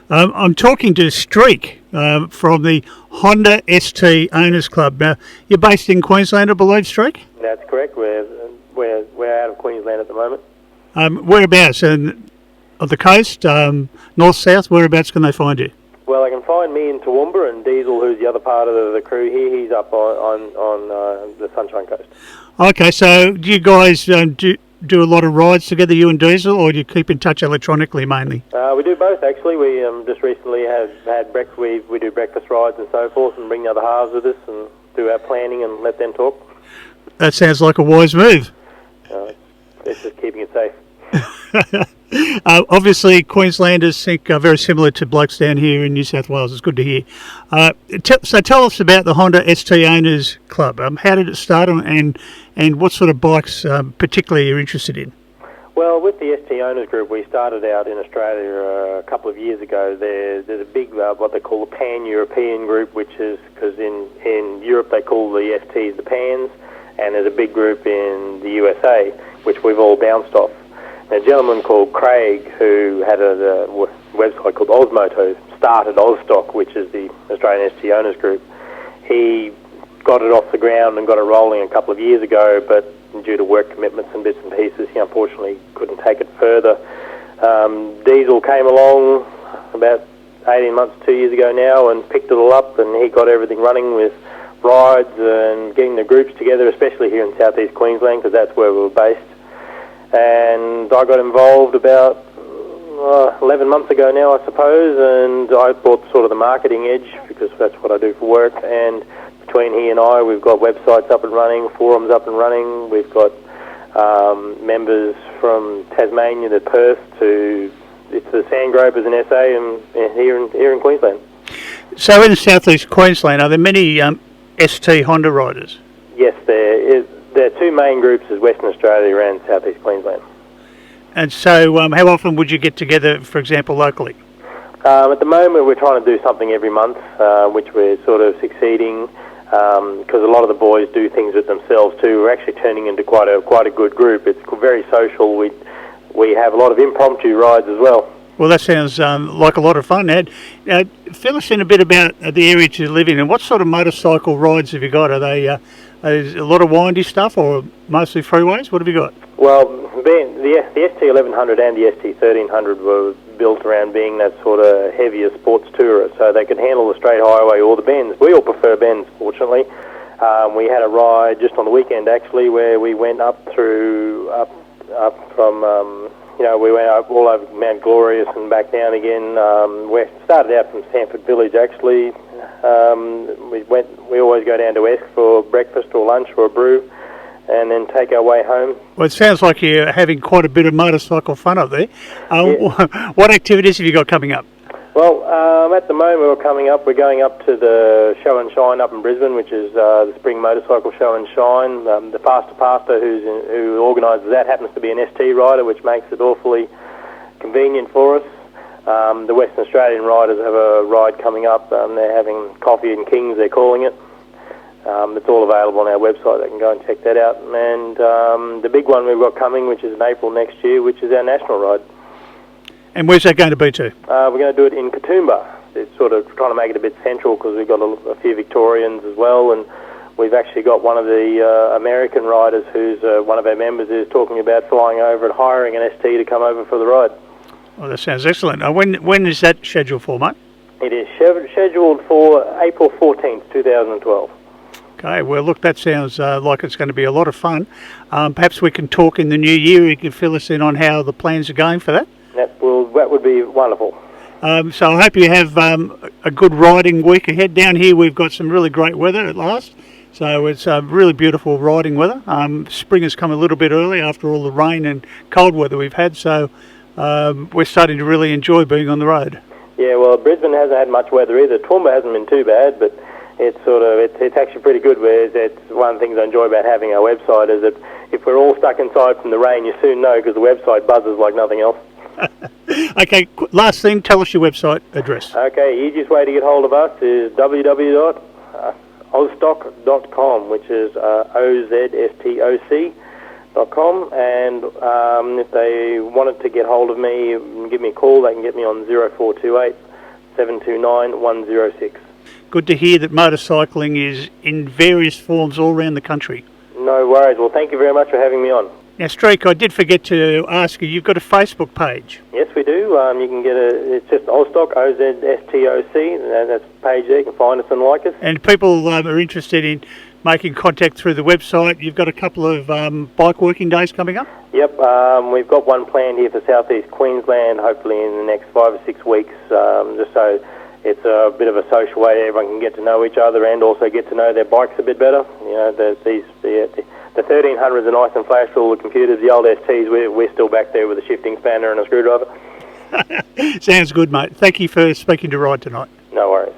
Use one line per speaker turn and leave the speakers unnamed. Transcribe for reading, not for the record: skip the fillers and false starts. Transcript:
I'm talking to Streak from the Honda ST Owners Club. Now, you're based in Queensland, I believe, Streak?
That's correct. We're out of Queensland at the moment.
Whereabouts? On the coast, north, south? Whereabouts can they find you?
Well, they can find me in Toowoomba, and Diesel, who's the other part of the crew here, he's up on the Sunshine Coast. Okay,
so do you guys do a lot of rides together, you and Diesel, or do you keep in touch electronically mainly?
We do both, actually. We just recently have had breakfast. We do breakfast rides and so forth, and bring the other halves with us and do our planning and let them talk.
That sounds like a wise move.
It's just keeping it safe.
Obviously, Queenslanders think very similar to blokes down here in New South Wales. It's good to hear. So tell us about the Honda ST Owners Club. How did it start, and what sort of bikes particularly you're interested in?
Well, with the ST Owners Group, we started out in Australia a couple of years ago. There's a big, what they call a pan-European group, which is, because in Europe they call the STs the PANs, and there's a big group in the USA, which we've all bounced off. A gentleman called Craig, who had a website called Osmoto, started OzSTOC, which is the Australian ST Owners Group. He got it off the ground and got it rolling a couple of years ago, but due to work commitments and bits and pieces, he unfortunately couldn't take it further. Diesel came along about 18 months, 2 years ago now, and picked it all up, and he got everything running with rides and getting the groups together, especially here in southeast Queensland, because that's where we were based. And I got involved about 11 months ago now, I suppose, and I brought sort of the marketing edge, because that's what I do for work. And between he and I, we've got websites up and running, forums up and running. We've got members from Tasmania to Perth to the Sandgropers in SA and here in Queensland.
So in southeast Queensland, are there many ST Honda riders?
Yes, there is. There are two main groups, is Western Australia and southeast Queensland.
And so how often would you get together, for example, locally?
At the moment, we're trying to do something every month, which we're sort of succeeding, because a lot of the boys do things with themselves too. We're actually turning into quite a good group. It's very social. We have a lot of impromptu rides as well.
Well, that sounds like a lot of fun, Ed. Fill us in a bit about the area you live in, and what sort of motorcycle rides have you got? Are they a lot of windy stuff, or mostly freeways? What have you got?
Well, the ST1100 and the ST1300 were built around being that sort of heavier sports tourer, so they could handle the straight highway or the bends. We all prefer bends, fortunately. We had a ride just on the weekend, actually, where we went up from... we went up all over Mount Glorious and back down again. We started out from Sanford Village, actually. We always go down to Esk for breakfast or lunch or a brew, and then take our way home.
Well, it sounds like you're having quite a bit of motorcycle fun up there.
Yeah.
What activities have you got coming up?
Well, at the moment we're going up to the Show and Shine up in Brisbane, which is the Spring Motorcycle Show and Shine. The pastor who organises that happens to be an ST rider, which makes it awfully convenient for us. The Western Australian riders have a ride coming up. They're having Coffee and Kings, they're calling it. It's all available on our website. They can go and check that out. And the big one we've got coming, which is in April next year, which is our national ride.
And where's that going to be to?
We're going to do it in Katoomba. It's sort of trying to make it a bit central, because we've got a few Victorians as well, and we've actually got one of the American riders who's one of our members is talking about flying over and hiring an ST to come over for the ride.
Well, that sounds excellent. When is that scheduled for, mate?
It is scheduled for April 14th, 2012.
Okay, well, look, that sounds like it's going to be a lot of fun. Perhaps we can talk in the new year. You can fill us in on how the plans are going for that.
That would be wonderful.
So I hope you have a good riding week ahead. Down here we've got some really great weather at last. So it's really beautiful riding weather. Spring has come a little bit early after all the rain and cold weather we've had. So we're starting to really enjoy being on the road. Yeah,
well, Brisbane hasn't had much weather either. Toowoomba hasn't been too bad, but it's actually pretty good. It's one of the things I enjoy about having our website is that if we're all stuck inside from the rain, you soon know, because the website buzzes like nothing else.
Okay, last thing, tell us your website address.
Okay, easiest way to get hold of us is www.OzSTOC.com, which is OzSTOC.com, and if they wanted to get hold of me and give me a call, they can get me on 0428 729 106.
Good to hear that motorcycling is in various forms all around the country.
No worries. Well, thank you very much for having me on.
Now, Streak, I did forget to ask you, you've got a Facebook page.
Yes, we do. You can get it's just OzSTOC, OzSTOC, and that's the page there. You can find us and like us.
And people are interested in making contact through the website. You've got a couple of bike working days coming up?
Yep, we've got one planned here for southeast Queensland, hopefully in the next 5 or 6 weeks, just so it's a bit of a social way everyone can get to know each other and also get to know their bikes a bit better. You know, the 1300s are nice and flash for all the computers. The old STs, we're still back there with a shifting spanner and a screwdriver.
Sounds good, mate. Thank you for speaking to Ride tonight.
No worries.